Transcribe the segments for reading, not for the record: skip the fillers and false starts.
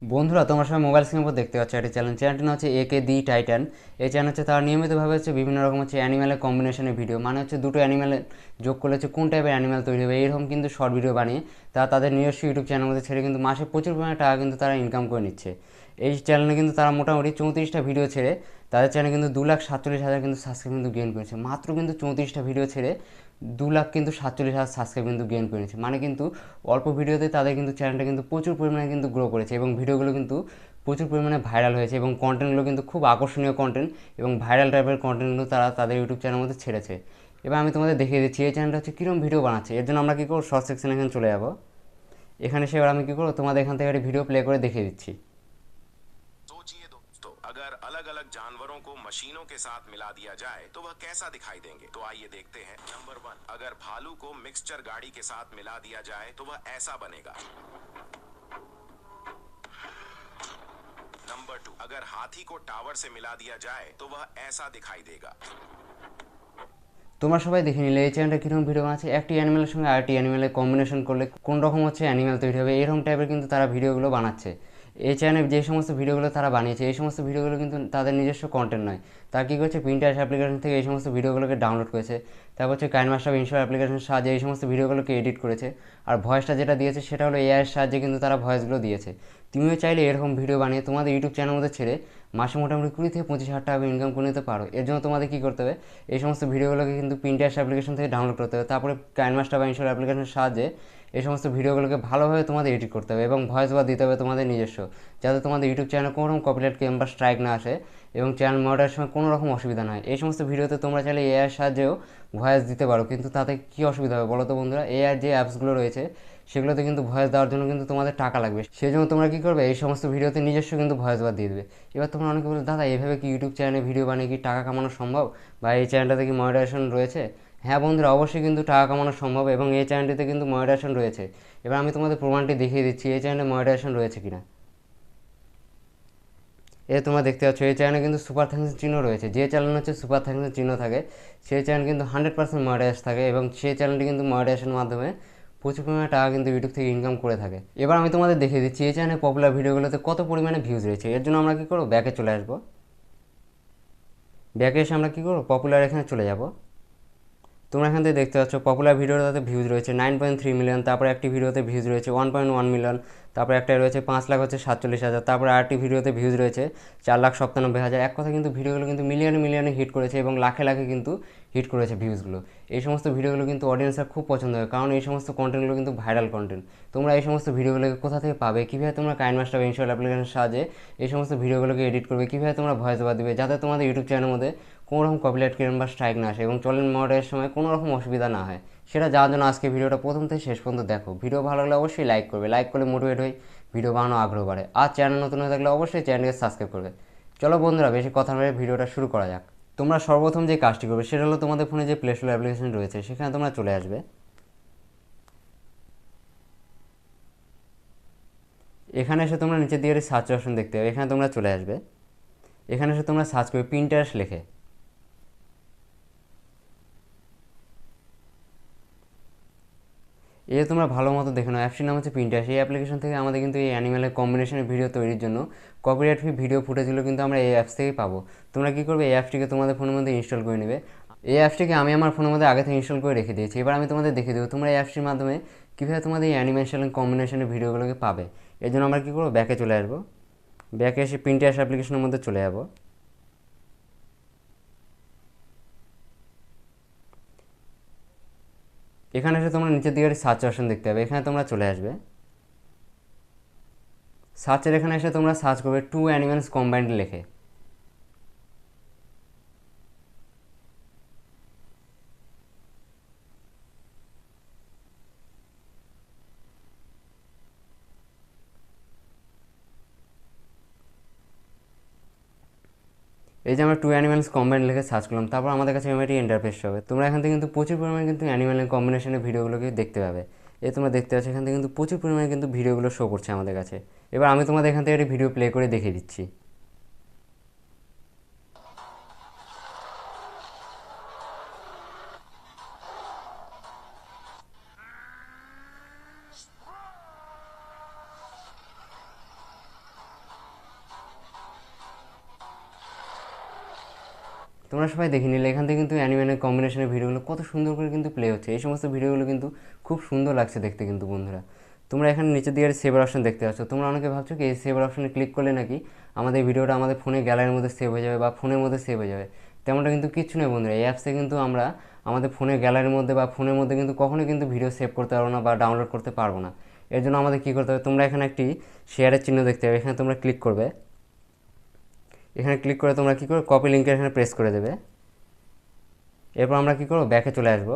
বন্ধুরা তোমরা সবাই মোবাইল স্ক্রিনের উপর দেখতে পাচ্ছ একটি চ্যানেলটি হচ্ছে একে দি টাইটান। এই চ্যানেল হচ্ছে তারা নিয়মিতভাবে হচ্ছে বিভিন্ন রকম হচ্ছে অ্যানিম্যালের কম্বিনেশনের ভিডিও, মানে হচ্ছে দুটো অ্যানিম্যালের যোগ করলে হচ্ছে কোন টাইপের অ্যানিম্যাল তৈরি হবে এরকম কিন্তু শর্ট ভিডিও বানিয়ে তারা তাদের নিজস্ব ইউটিউব চ্যানেলের মধ্যে ছেড়ে কিন্তু মাসে প্রচুর পরিমাণে টাকা কিন্তু তারা ইনকাম করে নিচ্ছে। এই চ্যানেলে কিন্তু তারা মোটামুটি 34টা ভিডিও ছেড়ে তাদের চ্যানেলে কিন্তু 2,47,000 কিন্তু সাবস্ক্রাইব কিন্তু গেইন করেছে, মাত্র কিন্তু 34টা ভিডিও ছেড়ে 2,47,000 সাবস্ক্রাইব কিন্তু গেইন করে নিচ্ছে। মানে কিন্তু অল্প ভিডিওতে তাদের কিন্তু চ্যানেলটা কিন্তু প্রচুর পরিমাণে কিন্তু গ্রো করেছে এবং ভিডিওগুলো কিন্তু প্রচুর পরিমাণে ভাইরাল হয়েছে এবং কন্টেন্টগুলো কিন্তু খুব আকর্ষণীয় কন্টেন্ট এবং ভাইরাল টাইপের কন্টেন্টগুলো তারা তাদের ইউটিউব চ্যানেলের মধ্যে ছেড়েছে। এবার আমি তোমাদের দেখিয়ে দিচ্ছি এই চ্যানেলটা হচ্ছে কীরকম ভিডিও বানাচ্ছে। এর জন্য আমরা কী করবো, শর্ট সেকশনে এখানে চলে যাবো। এখানে সে এবার আমি কী করবো, তোমাদের এখান থেকে একটা ভিডিও প্লে করে দেখিয়ে দিচ্ছি। सोचिए दोस्तों, अगर अलग अलग जानवरों को मशीनों के साथ मिला दिया जाए तो वह कैसा दिखाई देंगे। तो आइए देखते हैं। नंबर 1, अगर भालू को मिक्सचर गाड़ी के साथ मिला दिया जाए तो वह ऐसा बनेगा। नंबर 2, अगर हाथी को टावर से मिला दिया जाए तो वह ऐसा दिखाई देगा। তোমরা সবাই দেখে নিলে এই চ্যানেলটা কীরকম ভিডিও বানাচ্ছে, একটি অ্যানিমেলের সঙ্গে আরেকটি অ্যানিমেলের কম্বিনেশন করলে কোন রকম হচ্ছে অ্যানিমেল তৈরি হবে এরকম টাইপের কিন্তু তারা ভিডিওগুলো বানাচ্ছে। এই চ্যানেলে যে সমস্ত ভিডিওগুলো তারা বানিয়েছে এই সমস্ত ভিডিওগুলো কিন্তু তাদের নিজস্ব কন্টেন্ট নয়। তারা কী করছে, পিন্টারেস্ট অ্যাপ্লিকেশন থেকে এই সমস্ত ভিডিওগুলোকে ডাউনলোড করেছে, তারপর হচ্ছে কাইনমাস্টার ইনশো অ্যাপ্লিকেশনের সাহায্যে এই সমস্ত ভিডিওগুলোকে এডিট করেছে। আর ভয়েসটা যেটা দিয়েছে সেটা হলো এআইয়ের সাহায্যে কিন্তু তারা ভয়েসগুলো দিয়েছে। তুমিও চাইলে এরকম ভিডিও বানিয়ে তোমাদের ইউটিউব চ্যানেলের মধ্যে ছেড়ে মাসে মোটামুটি 20 থেকে 25 হাজার টাকা ইনকাম করে নিতে পারো। এর জন্য তোমাদের কী করতে হবে, এই সমস্ত ভিডিওগুলোকে কিন্তু পিন্টারেস্ট অ্যাপ্লিকেশন থেকে ডাউনলোড করতে হবে, তারপরে কাইনমাস্টার বা ইনশোর অ্যাপ্লিকেশনের সাহায্যে এই সমস্ত ভিডিওগুলোকে ভালোভাবে তোমাদের এডিট করতে হবে এবং ভয়েস ওভার দিতে হবে তোমাদের নিজস্ব, যাতে তোমাদের ইউটিউব চ্যানেলে কোনো রকম কপিরাইট ক্লেম বা স্ট্রাইক না আসে এবং চ্যানেল মনিটরের সময় কোনো রকম অসুবিধা না হয়। এই সমস্ত ভিডিওতে তোমরা চাইলে এআইয়ের সাহায্যেও ভয়েস দিতে পারো, কিন্তু তাতে কী অসুবিধা হবে বলো তো বন্ধুরা, এআইয়ের যে অ্যাপসগুলো রয়েছে সেগুলোতে কিন্তু ভয়েস দেওয়ার জন্য কিন্তু তোমাদের টাকা লাগবে। সেই জন্য তোমরা কী করবে, এই সমস্ত ভিডিওতে নিজস্ব কিন্তু ভয়েস ওভার দিয়ে দেবে। এবার তোমরা অনেকে বলে, দাদা এভাবে কি ইউটিউব চ্যানেলে ভিডিও বানিয়ে কি টাকা কামানো সম্ভব, বা এই চ্যানেলটাতে কি মনিটাইজেশন রয়েছে? হ্যাঁ বন্ধুরা, অবশ্যই কিন্তু টাকা কামানো সম্ভব এবং এই চ্যানেলটিতে কিন্তু মনিটাইজেশন রয়েছে। এবার আমি তোমাদের প্রমাণটি দেখিয়ে দিচ্ছি এই চ্যানেলে মনিটাইজেশন রয়েছে কিনা। তোমরা দেখতে পাচ্ছ এই চ্যানেলে কিন্তু সুপার থ্যাঙ্কসের চিহ্ন রয়েছে। যে চ্যানেল হচ্ছে সুপার থ্যাঙ্কসের চিহ্ন থাকে সেই চ্যানেল কিন্তু 100% মনিটাইজ থাকে এবং সেই চ্যানেলটি কিন্তু মনিটাইজেশনের মাধ্যমে প্রচুর পরিমাণে টাকা কিন্তু ইউটিউব থেকে ইনকাম করে থাকে। এবার আমি তোমাদের দেখিয়ে দিচ্ছি এই চ্যানেলে পপুলার ভিডিওগুলোতে কত পরিমাণে ভিউজ রয়েছে। এর জন্য আমরা কী করবো, ব্যাকে চলে আসবো। ব্যাকে এসে আমরা কী করবো, পপুলার এখানে চলে যাব। তোমরা এখান থেকে দেখতে পাচ্ছ পপুলার ভিডিওটাতে ভিউজ রয়েছে 9.3 মিলিয়ন, তারপরে একটি ভিডিওতে ভিউজ রয়েছে 1.1 মিলিয়ন, তারপরে একটা রয়েছে 5 লাখ হচ্ছে 47,000, তারপরে আরেকটি ভিডিওতে ভিউজ রয়েছে 4,97,000। এক কথা কিন্তু ভিডিওগুলো কিন্তু মিলিয়নে মিলিয়নে হিট করেছে এবং লাখে লাখে কিন্তু হিট করেছে ভিউজগুলো। এই সমস্ত ভিডিওগুলো কিন্তু অডিয়েন্সরা খুব পছন্দ হয়, কারণ এই সমস্ত কন্টেন্টগুলো কিন্তু ভাইরাল কন্টেন্ট। তোমরা এই সমস্ত ভিডিওগুলোকে কোথা থেকে পাবে, কীভাবে তোমরা কাইনমাস্টার বা ইনশোর অ্যাপ্লিকেশনের সাহায্যে এই সমস্ত ভিডিওগুলোকে এডিট করবে, কীভাবে তোমরা ভয়েস ওভার দেবে যাতে তোমাদের ইউটিউব চ্যানেলের মধ্যে কোনো রকম কপিরাইট ক্লেম বা স্ট্রাইক না আসে এবং চ্যানেল মনিটাইজেশনের সময় কোনো রকম অসুবিধা না হয়, সেটা যাওয়ার জন্য আজকে ভিডিওটা প্রথম থেকে শেষ পর্যন্ত দেখো। ভিডিও ভালো লাগলে অবশ্যই লাইক করবে, লাইক করলে মোটিভেট হয়ে ভিডিও বানানো আগ্রহ বাড়ে। আর চ্যানেল নতুন হয়ে থাকলে অবশ্যই চ্যানেলকে সাবস্ক্রাইব করবে। চলো বন্ধুরা, বেশি কথা নয়, ভিডিওটা শুরু করা যাক। তোমরা সর্বপ্রথম যে কাজটি করবে সেটা হলো তোমাদের ফোনে যে প্লে স্টোর অ্যাপ্লিকেশন রয়েছে সেখানে তোমরা চলে আসবে। এখানে এসে তোমরা নিচের দিকে সার্চ অপশন দেখতে পাবে, এখানে তোমরা চলে আসবে। এখানে এসে তোমরা সার্চ করবে পিন্টারেস্ট লিখে। তোমরা ভালো মতো দেখে নাও, অ্যাপসটির নাম হচ্ছে পিন্টারেস্ট। এই অ্যাপ্লিকেশন থেকে আমাদের কিন্তু এই অ্যানিমেলের কম্বিনেশনের ভিডিও তৈরির জন্য কপিরাইট ফ্রি ভিডিও ফুটেজগুলো কিন্তু আমরা এই অ্যাপস থেকেই পাবো। তোমরা কী করবে, এই অ্যাপসটিকে তোমাদের ফোনের মধ্যে ইনস্টল করে নেবে। এই অ্যাপসটিকে আমি আমার ফোনের মধ্যে আগে থেকে ইনস্টল করে রেখে দিয়েছি। এবার আমি তোমাদের দেখিয়ে দেবো তোমরা এই অ্যাপসটির মাধ্যমে কীভাবে তোমাদের এই অ্যানিমেশন কম্বিনেশনের ভিডিওগুলোকে পাবে। এর জন্য আমরা কী করবো, ব্যাকে চলে আসবো। ব্যাকে এসে পিন্টারেস্ট অ্যাপ্লিকেশনের মধ্যে চলে যাবো। এখানে এসে তোমরা নিচের দিকে সার্চ অপশন দেখতে পাবে, এখানে তোমরা চলে আসবে। সার্চের এখানে এসে তোমরা সার্চ করবে টু অ্যানিমেলস কম্বাইন্ড লিখে। এই যে আমরা টু অ্যানিমেলস কম্বাইন্ড লিখে সার্চ করলাম, তারপর আমাদের কাছে এমআইটি ইন্টারফেস হবে। তোমরা এখান থেকে কিন্তু প্রচুর পরিমাণে কিন্তু অ্যানিমেলের কম্বিনেশনের ভিডিওগুলোকে দেখতে পাবে। তোমরা দেখতে পাচ্ছ এখান থেকে কিন্তু প্রচুর পরিমাণে কিন্তু ভিডিওগুলো শো করছে আমাদের কাছে। এবার আমি তোমাদের এখান থেকে একটি ভিডিও প্লে করে দেখিয়ে দিচ্ছি। তোমরা সবাই দেখে নিলে এখান থেকে কিন্তু অ্যানিমেনের কম্বিনেশনের ভিডিওগুলো কত সুন্দর করে কিন্তু প্লে হচ্ছে। এই সমস্ত ভিডিওগুলো কিন্তু খুব সুন্দর লাগছে দেখতে কিন্তু বন্ধুরা। তোমরা এখানে নিচের দিকে সেভার অপশন দেখতে পাচ্ছ। তোমরা অনেকে ভাবছো কি এই সেভার অপশনে ক্লিক করলে নাকি আমাদের ভিডিওটা আমাদের ফোনে গ্যালারির মধ্যে সেভ হয়ে যাবে বা ফোনের মধ্যে সেভ হয়ে যাবে। তেমনটা কিন্তু কিচ্ছু নেই বন্ধুরা। এই অ্যাপসে কিন্তু আমরা আমাদের ফোনের গ্যালারির মধ্যে বা ফোনের মধ্যে কিন্তু কখনোই কিন্তু ভিডিও সেভ করতে পারবো না বা ডাউনলোড করতে পারবো না। এর জন্য আমাদের কী করতে হবে, তোমরা এখানে একটি শেয়ারের চিহ্ন দেখতে পাবে, এখানে তোমরা ক্লিক করবে। এখানে ক্লিক করে তোমরা কী করবে, কপি লিঙ্কের এখানে প্রেস করে দেবে। এরপর আমরা কী করবো, ব্যাকে চলে আসবো।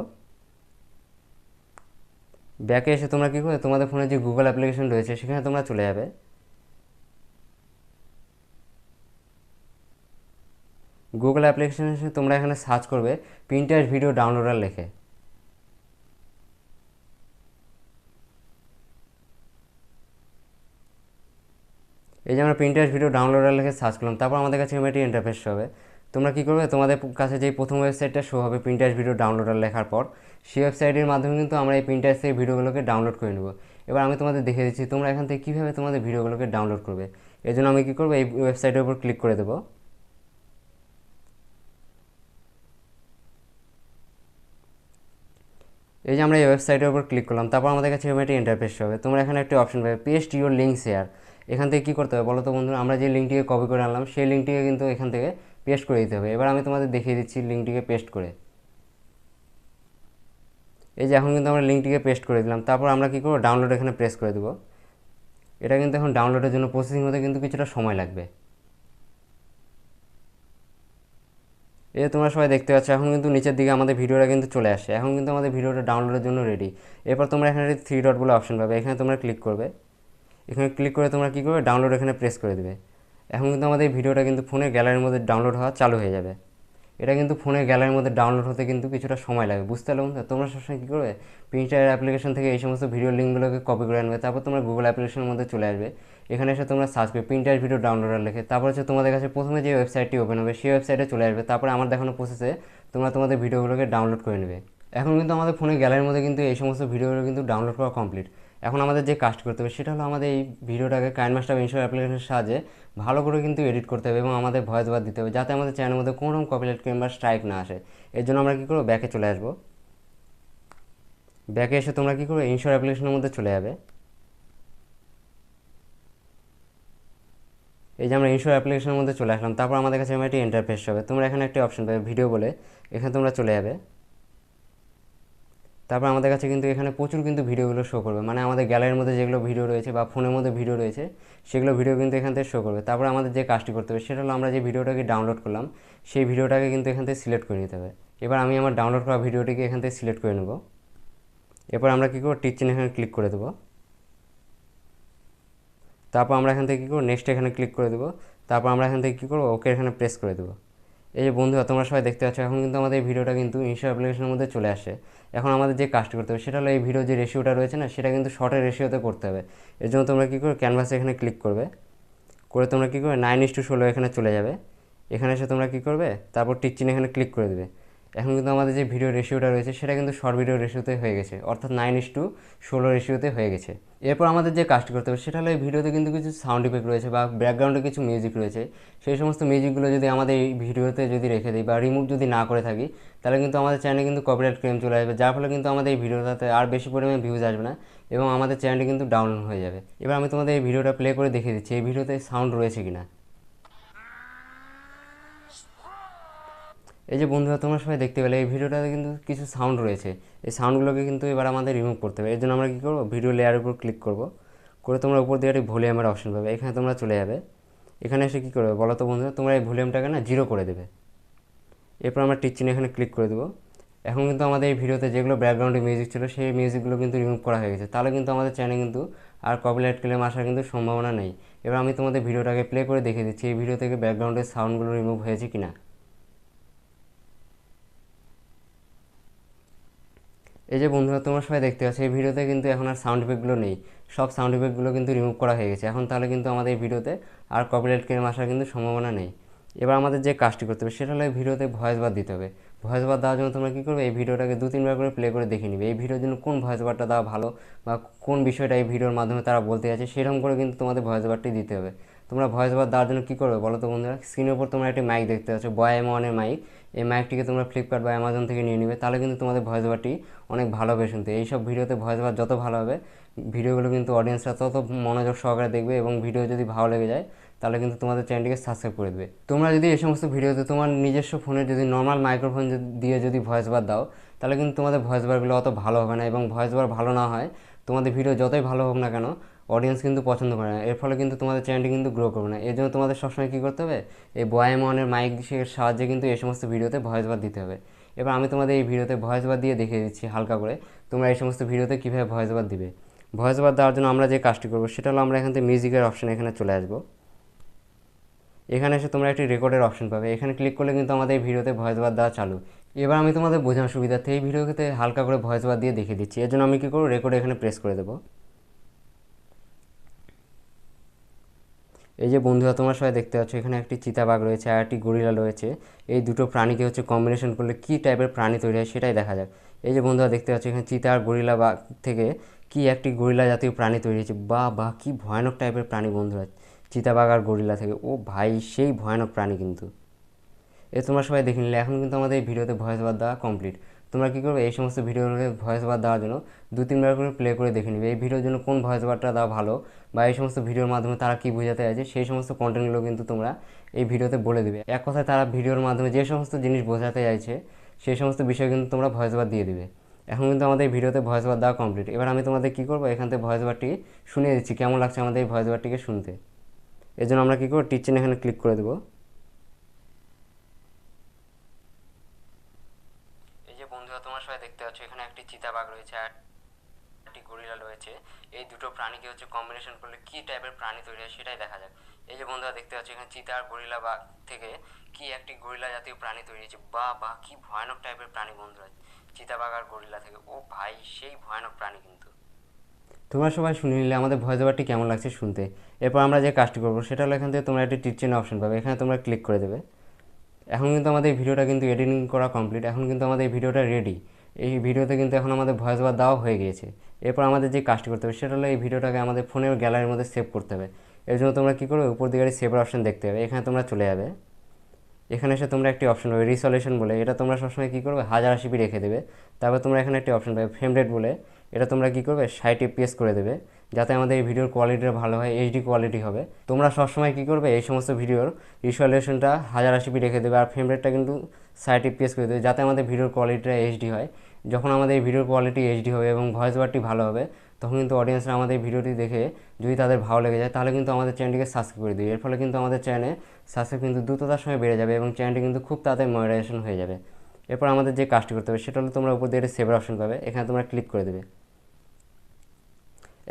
ব্যাকে এসে তোমরা কী করবে, তোমাদের ফোনে যে গুগল অ্যাপ্লিকেশন রয়েছে সেখানে তোমরা চলে যাবে। গুগল অ্যাপ্লিকেশনে এসে তোমরা এখানে সার্চ করবে পিন্টারেস্ট ভিডিও ডাউনলোডার লিখে। এই যে আমরা পিন্টারেস্ট ভিডিও ডাউনলোডার লিখে সার্চ করলাম, তারপর আমাদের কাছে এটি ইন্টারফেস হবে। তোমরা কী করবে, তোমাদের কাছে যেই প্রথম ওয়েবসাইটটা শো হবে পিন্টারেস্ট ভিডিও ডাউনলোডার লেখার পর, সেই ওয়েবসাইটের মাধ্যমে কিন্তু আমরা এই পিন্টারেস্ট থেকে ভিডিওগুলোকে ডাউনলোড করে নেব। এবার আমি তোমাদের দেখে দিচ্ছি তোমরা এখান থেকে কীভাবে তোমাদের ভিডিওগুলোকে ডাউনলোড করবে। এর জন্য আমি কী করবো, এই ওয়েবসাইটের উপর ক্লিক করে দেবো। এই যে আমরা এই ওয়েবসাইটের উপর ক্লিক করলাম, তারপর আমাদের কাছে এটি ইন্টারফেস হবে। তোমরা এখানে একটা অপশন পাবে পেস্ট ইউর লিঙ্ক শেয়ার। এখান থেকে কী করতে হবে বলো তো বন্ধুরা, আমরা যে লিঙ্কটিকে কপি করে আনলাম সেই লিঙ্কটিকে কিন্তু এখান থেকে পেস্ট করে দিতে হবে। এবার আমি তোমাদের দেখিয়ে দিচ্ছি লিঙ্কটিকে পেস্ট করে। এই যে এখন কিন্তু আমরা লিঙ্কটিকে পেস্ট করে দিলাম। তারপর আমরা কী করবো, ডাউনলোড এখানে প্রেস করে দেবো। এটা কিন্তু এখন ডাউনলোডের জন্য প্রসেসিং হতে কিন্তু কিছুটা সময় লাগবে। এই তোমরা সবাই দেখতে পাচ্ছ এখন কিন্তু নিচের দিকে আমাদের ভিডিওটা কিন্তু চলে আসে। এখন কিন্তু আমাদের ভিডিওটা ডাউনলোডের জন্য রেডি। এরপর তোমরা এখানে 3 ডট বলে অপশন পাবে, এখানে তোমরা ক্লিক করবে। এখানে ক্লিক করে তোমরা কী করবে, ডাউনলোড এখানে প্রেস করে দেবে। এখন কিন্তু আমাদের এই ভিডিওটা কিন্তু ফোনের গ্যালারির মধ্যে ডাউনলোড হওয়া চালু হয়ে যাবে। এটা কিন্তু ফোনের গ্যালারির মধ্যে ডাউনলোড হতে কিন্তু কিছুটা সময় লাগে, বুঝতে পারলে বন্ধুরা। তোমরা সবসময় কী করবে, পিন্টার অ্যাপ্লিকেশন থেকে এই সমস্ত ভিডিও লিঙ্কগুলোকে কপি করে আনবে। তারপর তোমরা গুগল অ্যাপ্লিকেশনের মধ্যে চলে আসবে। এখানে এসে তোমরা সার্চ করবে পিন্টারেস্ট ভিডিও ডাউনলোডার লিখে। তারপর হচ্ছে তোমাদের কাছে প্রথমে যে ওয়েবসাইটটি ওপেন হবে সেই ওয়েবসাইটে চলে আসবে। তারপরে আমার দেখানো প্রসেসে তোমরা তোমাদের ভিডিওগুলোকে ডাউনলোড করে নেবে। এখন কিন্তু আমাদের ফোনের গ্যালারির মধ্যে কিন্তু এই সমস্ত ভিডিওগুলো কিন্তু ডাউনলোড করা কমপ্লিট। এখন আমাদের যে কাজটি করতে হবে সেটা হলো আমাদের এই ভিডিওটাকে কাইনমাস্টার বা ইনশো অ্যাপ্লিকেশনের সাহায্যে ভালো করে কিন্তু এডিট করতে হবে এবং আমাদের ভয়েস ওভার দিতে হবে, যাতে আমাদের চ্যানেলের মধ্যে কোনো রকম কপিরাইট ক্লেম বা স্ট্রাইক না আসে। এর জন্য আমরা কী করবো, ব্যাকে চলে আসবো। ব্যাকে এসে তোমরা কী করবে, ইনশো অ্যাপ্লিকেশনের মধ্যে চলে যাবে। এই যে আমরা ইনশো অ্যাপ্লিকেশনের মধ্যে চলে আসলাম। তারপর আমাদের কাছে একটি ইন্টারফেস হবে। তোমরা এখানে একটা অপশন পাবে ভিডিও বলে, এখানে তোমরা চলে যাবে। তারপর আমাদের কাছে কিন্তু এখানে প্রচুর কিন্তু ভিডিওগুলো শো করবে, মানে আমাদের গ্যালারির মধ্যে যেগুলো ভিডিও রয়েছে বা ফোনের মধ্যে ভিডিও রয়েছে সেগুলো ভিডিও কিন্তু এখান থেকে শো করবে। তারপর আমাদের যে কাজটি করতে হবে সেটা হলো আমরা যে ভিডিওটাকে ডাউনলোড করলাম সেই ভিডিওটাকে কিন্তু এখান থেকে সিলেক্ট করে নিতে হবে। এবার আমি আমার ডাউনলোড করা ভিডিওটিকে এখান থেকে সিলেক্ট করে নেব। এরপর আমরা কী করবো, টিক চিহ্ন এখানে ক্লিক করে দেবো। তারপর আমরা এখান থেকে কী করবো, নেক্সট এখানে ক্লিক করে দেবো। তারপর আমরা এখান থেকে কী করবো, ওকে এখানে প্রেস করে দেবো। এই যে বন্ধুরা তোমরা সবাই দেখতে পাচ্ছ এখন কিন্তু আমাদের এই ভিডিওটা কিন্তু ইনশো অ্যাপ্লিকেশনের মধ্যে চলে আসে। এখন আমাদের যে কাজটি করতে হবে সেটা হলো এই ভিডিও যে রেশিওটা রয়েছে না সেটা কিন্তু শর্টের রেশিওতে করতে হবে। এর জন্য তোমরা কী করবে, ক্যানভাসে এখানে ক্লিক করবে। করে তোমরা কী করবে, 9:16 এখানে চলে যাবে। এখানে এসে তোমরা কী করবে, তারপর টিক চিহ্ন এখানে ক্লিক করে দেবে। এখন কিন্তু আমাদের যে ভিডিও রেশিওটা রয়েছে সেটা কিন্তু শর্ট ভিডিও রেশিওতে হয়ে গেছে, অর্থাৎ 9:16 রেশিওতে হয়ে গেছে। এরপর আমাদের যে কাজটি করতে হবে সেটা হলো এই ভিডিওতে কিন্তু কিছু সাউন্ড ইফেক্ট রয়েছে বা ব্যাকগ্রাউন্ডে কিছু মিউজিক রয়েছে। সেই সমস্ত মিউজিকগুলো যদি আমাদের এই ভিডিওতে যদি রেখে দিই বা রিমুভ যদি না করে থাকি তাহলে কিন্তু আমাদের চ্যানেলে কিন্তু কপিরাইট ক্লেম চলে আসবে, যার ফলে কিন্তু আমাদের এই ভিডিওটাতে আর বেশি পরিমাণে ভিউজ আসবে না এবং আমাদের চ্যানেলটি কিন্তু ডাউন হয়ে যাবে। এবার আমি তোমাদের এই ভিডিওটা প্লে করে দেখিয়ে দিচ্ছি এই ভিডিওতে সাউন্ড রয়েছে কিনা। এই যে বন্ধুরা তোমরা সবাই দেখতে পেলে এই ভিডিওটাতে কিন্তু কিছু সাউন্ড রয়েছে। এই সাউন্ডগুলোকে কিন্তু এবার আমাদের রিমুভ করতে হবে। এর জন্য আমরা কী করবো, ভিডিও লেয়ারের উপর ক্লিক করব। করে তোমরা উপর দিয়ে একটি ভলিউমের অপশন পাবে, এখানে তোমরা চলে যাবে। এখানে এসে কী করবে বলো তো বন্ধুরা, তোমরা এই ভলিউমটাকে না 0 করে দেবে। এরপর আমরা টিক চিহ্ন এখানে ক্লিক করে দেবো। এখন কিন্তু আমাদের এই ভিডিওতে যেগুলো ব্যাকগ্রাউন্ডে মিউজিক ছিল সেই মিউজিকগুলো কিন্তু রিমুভ করা হয়ে গেছে, তাহলে কিন্তু আমাদের চ্যানেলে কিন্তু আর কপিরাইট ক্লেম আসার কিন্তু সম্ভাবনা নেই। এবার আমি তোমাদের ভিডিওটাকে প্লে করে দেখিয়ে দিচ্ছি এই ভিডিও থেকে ব্যাকগ্রাউন্ডের সাউন্ডগুলো রিমুভ হয়েছে কিনা। এই যে বন্ধুরা তোমরা সবাই দেখতে পাচ্ছ এই ভিডিওতে কিন্তু এখন আর সাউন্ড ইফেক্টগুলো নেই, সব সাউন্ড ইফেক্টগুলো কিন্তু রিমুভ করা হয়ে গেছে। এখন তাহলে কিন্তু আমাদের এই ভিডিওতে আর কপিরাইট ক্লেম আসার কিন্তু সম্ভাবনা নেই। এবার আমাদের যে কাজটি করতে হবে সেটা হলো এই ভিডিওতে ভয়েস বার দিতে হবে। ভয়েস বার দেওয়ার জন্য তোমরা কী করবে, এই ভিডিওটাকে 2-3 বার করে প্লে করে দেখে নিবে এই ভিডিওর জন্য কোন ভয়েস বারটা দেওয়া ভালো বা কোন বিষয়টা এই ভিডিওর মাধ্যমে তারা বলতে চাইছে সেরকম করে কিন্তু তোমাদের ভয়েস বারটি দিতে হবে। তোমরা ভয়েস বার দেওয়ার জন্য কী করবে বলো তো বন্ধুরা, স্ক্রিনের উপর তোমরা একটি মাইক দেখতে পাচ্ছ, বয় M1-এর মাইক। এই মাইকটিকে তোমরা ফ্লিপকার্ট বা অ্যামাজন থেকে নিয়ে নিবে, তাহলে কিন্তু তোমাদের ভয়েস বারটি অনেক ভালো হবে শুনতে। এইসব ভিডিওতে ভয়েস বার যত ভালো হবে ভিডিওগুলো কিন্তু অডিয়েন্সরা তত মনোযোগ সহকারে দেখবে এবং ভিডিও যদি ভালো লেগে যায় তাহলে কিন্তু তোমাদের চ্যানেলটিকে সাবস্ক্রাইব করে দেবে। তোমরা যদি এই সমস্ত ভিডিওতে তোমার নিজস্ব ফোনে যদি নর্মাল মাইক্রোফোন দিয়ে যদি ভয়েস বার দাও তাহলে কিন্তু তোমাদের ভয়েস বারগুলো অত ভালো হবে না, এবং ভয়েস বার ভালো না হয় তোমাদের ভিডিও যতই ভালো হোক না কেন অডিয়েন্স কিন্তু পছন্দ করে না। এর ফলে কিন্তু তোমাদের চ্যানেলটি কিন্তু গ্রো করবে না। এর জন্য তোমাদের সবসময় কী করতে হবে, এই বয় M1-এর মাইকের সাহায্যে কিন্তু এই সমস্ত ভিডিওতে ভয়েস বার দিতে হবে। এবার আমি তোমাদের এই ভিডিওতে ভয়েস বার দিয়ে দেখিয়ে দিচ্ছি হালকা করে তোমরা এই সমস্ত ভিডিওতে কীভাবে ভয়েস বার দিবে। ভয়েস বার দেওয়ার জন্য আমরা যে কাজটি করবো সেটা হলো আমরা এখান থেকে মিউজিকের অপশানে এখানে চলে আসবো। এখানে এসে তোমরা একটি রেকর্ডের অপশন পাবে, এখানে ক্লিক করলে কিন্তু আমাদের এই ভিডিওতে ভয়েস বার দেওয়া চালু। এবার আমি তোমাদের বোঝানোর সুবিধার্থে এই ভিডিওতে হালকা করে ভয়েস বার দিয়ে দেখিয়ে দিচ্ছি। এর জন্য আমি কী করবো, রেকর্ডে এখানে প্রেস করে দেবো। এই যে বন্ধুরা তোমরা সবাই দেখতে পাচ্ছ এখানে একটি চিতাবাঘ রয়েছে আর একটি গরিলা রয়েছে। এই দুটো প্রাণীকে হচ্ছে কম্বিনেশন করলে কী টাইপের প্রাণী তৈরি হয় সেটাই দেখা যাক। এই যে বন্ধুরা দেখতে পাচ্ছ এখানে চিতা আর গরিলা বাঘ থেকে কি একটি গরিলা জাতীয় প্রাণী তৈরি হয়েছে। বা কী ভয়ানক টাইপের প্রাণী বন্ধুরা, চিতাবাঘ আর গরিলা থেকে, ও ভাই সেই ভয়ানক প্রাণী কিন্তু। তোমরা সবাই দেখে নিলে এখন কিন্তু আমাদের এই ভিডিওতে ভয়েস বার দেওয়া কমপ্লিট। তোমরা কী করবে, এই সমস্ত ভিডিওগুলোকে ভয়েস বার দেওয়ার জন্য 2-3 বার করে প্লে করে দেখে নিবে এই ভিডিওর জন্য কোন ভয়েস বারটা দেওয়া ভালো বা এই সমস্ত ভিডিওর মাধ্যমে তারা কী বোঝাতে চাইছে সেই সমস্ত কন্টেন্টগুলো কিন্তু তোমরা এই ভিডিওতে বলে দেবে। এক কথায় তারা ভিডিওর মাধ্যমে যে সমস্ত জিনিস বোঝাতে চাইছে সেই সমস্ত বিষয় কিন্তু তোমরা ভয়েস বার দিয়ে দিবে। এখন কিন্তু আমাদের এই ভিডিওতে ভয়েস বার দেওয়া কমপ্লিট। এবার আমি তোমাদের কী করবো, এখান থেকে ভয়েস বারটি শুনিয়ে দিচ্ছি কেমন লাগছে আমাদের এই ভয়েস বারটিকে শুনতে। এর জন্য আমরা কী করবো, টিচার এখানে ক্লিক করে দেবো। এই যে বন্ধুরা তোমরা সবাই দেখতে পাচ্ছ এখানে একটি চিতাবাঘ রয়েছে আর একটি গরিলা রয়েছে। এই দুটো প্রাণীকে হচ্ছে কম্বিনেশন করলে কী টাইপের প্রাণী তৈরি হয় সেটাই দেখা যায়। এই যে বন্ধুরা দেখতে পাচ্ছ এখানে চিতা আর গরিলা বাঘ থেকে কি একটি গরিলা জাতীয় প্রাণী তৈরি হয়েছে। বা কী ভয়ানক টাইপের প্রাণী বন্ধুরা, চিতাবাঘ আর গরিলা থেকে, ও ভাই সেই ভয়ানক প্রাণী কিন্তু। তোমরা সবাই শুনে নিলে আমাদের ভয়েস ওভারটি কেমন লাগছে শুনতে। এরপর আমরা যে কাজটি করবো সেটা হলো এখান থেকে তোমরা একটি টিচার অপশন পাবে, এখানে তোমরা ক্লিক করে দেবে। এখন কিন্তু আমাদের এই ভিডিওটা কিন্তু এডিটিং করা কমপ্লিট, এখন কিন্তু আমাদের এই ভিডিওটা রেডি। এই ভিডিওতে কিন্তু এখন আমাদের ভয়েস ওভার দেওয়া হয়ে গিয়েছে। এরপর আমাদের যে কাজটি করতে হবে সেটা হলো এই ভিডিওটাকে আমাদের ফোনের গ্যালারির মধ্যে সেভ করতে হবে। এর জন্য তোমরা কী করবে, উপর দিকে সেভের অপশন দেখতে হবে, এখানে তোমরা চলে যাবে। এখানে এসে তোমরা একটি অপশন পাবে রিসলিউশন বলে, এটা তোমরা সবসময় কী করবে 1080p রেখে দেবে। তারপর তোমরা এখানে একটি অপশন পাবে ফ্রেম রেট বলে, এটা তোমরা কী করবে 60 fps করে দেবে যাতে আমাদের এই ভিডিওর কোয়ালিটিটা ভালো হয়, এইচডি কোয়ালিটি হবে। তোমরা সবসময় কী করবে এই সমস্ত ভিডিওর রিসলিউশনটা 1080p রেখে দেবে আর ফ্রেম রেটটা কিন্তু 60 fps করে দেবে যাতে আমাদের ভিডিওর কোয়ালিটিটা এইচডি হয়। যখন আমাদের এই ভিডিওর কোয়ালিটি এইচডি হবে এবং ভয়েস ওভারটি ভালো হবে তখন কিন্তু অডিয়েন্সরা আমাদের ভিডিওটি দেখে যদি তাদের ভালো লেগে যায় তাহলে কিন্তু আমাদের চ্যানেলটিকে সাবস্ক্রাইব করে দেবে। এর ফলে কিন্তু আমাদের চ্যানেলে সাবস্ক্রাইব কিন্তু দ্রুততার সঙ্গে বেড়ে যাবে এবং চ্যানেলটি কিন্তু খুব তাড়াতাড়ি মনিটাইজেশন হয়ে যাবে। এরপর আমাদের যে কাজটি করতে হবে সেটা হলো তোমরা উপর দিয়ে সেভের অপশন পাবে, এখানে তোমরা ক্লিক করে দেবে।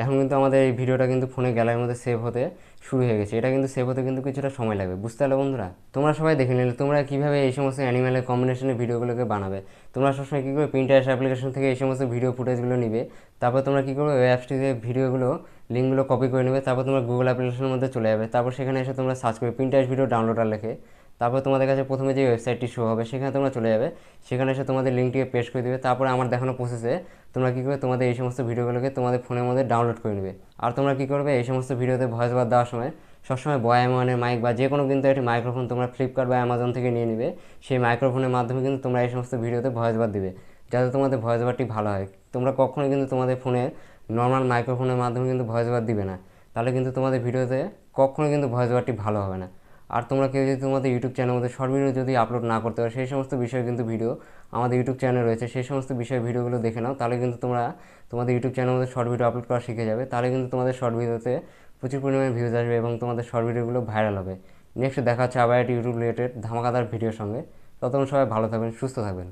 এখন কিন্তু আমাদের এই ভিডিওটা কিন্তু ফোনে গ্যালারির মধ্যে সেভ হতে শুরু হয়ে গেছে। এটা কিন্তু সেভ হতে কিন্তু কিছুটা সময় লাগবে, বুঝতে পারলে বন্ধুরা। তোমরা সবাই দেখে নিলে তোমরা কীভাবে এই সমস্ত অ্যানিমেলের কম্বিনেশনের ভিডিওগুলোকে বানাবে। তোমরা সবসময় কী করবে পিন্টারেস্ট অ্যাপ্লিকেশন থেকে এই সমস্ত ভিডিও ফুটেজগুলো নিবে, তারপর তোমরা কী করবে ওই অ্যাপসটিতে ভিডিওগুলো লিঙ্কগুলো কপি করে নেবে, তারপর তোমরা গুগল অ্যাপ্লিকেশনের মধ্যে চলে যাবে। তারপর সেখানে এসে তোমরা সার্চ করবে পিন্টারেস্ট ভিডিও ডাউনলোডার লেখে, তারপর তোমাদের কাছে প্রথমে যে ওয়েবসাইটটি শো হবে সেখানে তোমরা চলে যাবে, সেখানে এসে তোমাদের লিঙ্কটিকে পেস্ট করে দেবে। তারপরে আমার দেখানো প্রসেসে তোমরা কী করবে তোমাদের এই সমস্ত ভিডিওগুলোকে তোমাদের ফোনের মধ্যে ডাউনলোড করে নেবে। আর তোমরা কী করবে এই সমস্ত ভিডিওতে ভয়েস ওভার দেওয়ার সময় সবসময় বয় M1-এর মাইক বা যে কোনো কিন্তু একটি মাইক্রোফোন তোমরা ফ্লিপকার্ট বা অ্যামাজন থেকে নিয়ে নেবে। সেই মাইক্রোফোনের মাধ্যমে কিন্তু তোমরা এই সমস্ত ভিডিওতে ভয়েস ওভার দিবে যাতে তোমাদের ভয়েস ওভারটি ভালো হয়। তোমরা কখনোই কিন্তু তোমাদের ফোনে নর্মাল মাইক্রোফোনের মাধ্যমে কিন্তু ভয়েস ওভার দিবে না, তাহলে কিন্তু তোমাদের ভিডিওতে কখনোই কিন্তু ভয়েস ওভারটি ভালো হবে না। আর তোমরা কেউ যদি তোমাদের ইউটিউব চ্যানেলের মধ্যে শর্ট ভিডিও যদি আপলোড না করতে পারো সেই সমস্ত বিষয়ে কিন্তু ভিডিও আমাদের ইউটিউব চ্যানেল রয়েছে, সেই সমস্ত বিষয়ে ভিডিওগুলো দেখে নাও, তাহলে কিন্তু তোমরা তোমাদের ইউটিউব চ্যানেলের মধ্যে শর্ট ভিডিও আপলোড করা শিখে যাবে। তাহলে কিন্তু তোমাদের শর্ট ভিডিওতে প্রচুর পরিমাণে ভিউজ আসবে এবং তোমাদের শর্ট ভিডিওগুলো ভাইরাল হবে। নেক্সট দেখা হচ্ছে আবার একটি ইউটিউব রিলেটেড ধামাকাদার ভিডিওর সঙ্গে। ততক্ষণ সবাই ভালো থাকবেন, সুস্থ থাকবেন।